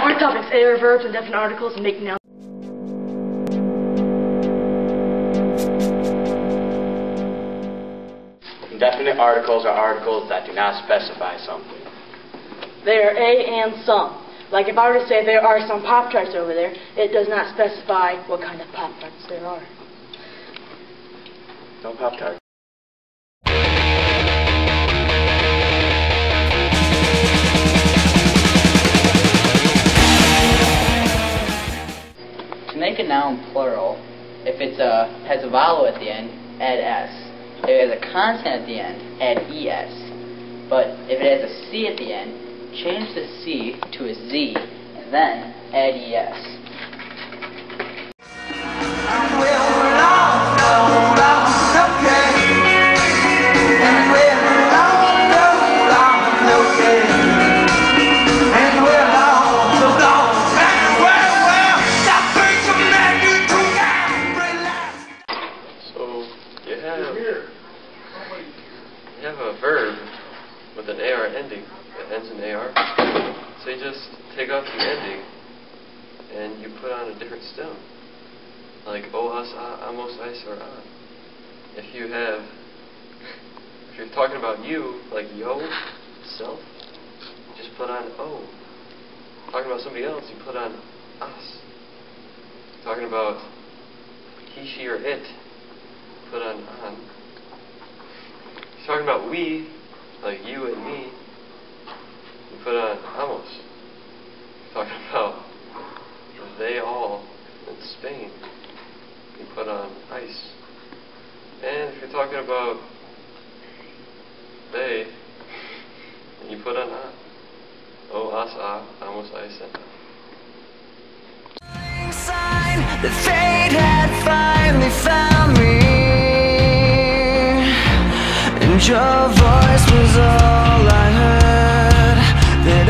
Our topics: irregular verbs and definite articles and making nouns. Indefinite articles are articles that do not specify something. They are a and some. Like if I were to say there are some Pop-Tarts over there, it does not specify what kind of Pop-Tarts there are. No Pop-Tarts. To make a noun plural, if it has a vowel at the end, add s. If it has a consonant at the end, add es. But if it has a c at the end, change the c to a z, and then add es. You have a verb with an AR ending that ends in AR. So you just take out the ending and you put on a different stem. Like o, us, amos, ice, or on. If you're talking about you, like yo, self, you just put on o. Talking about somebody else, you put on us. Talking about he, she, or it, put on. Talking about we, like you and me, you put on amos. Talking about they all in Spain, you put on ice. And if you're talking about they, you put on o, us, amos, ice, and sign that fate had finally found me. And your voice was all I heard, that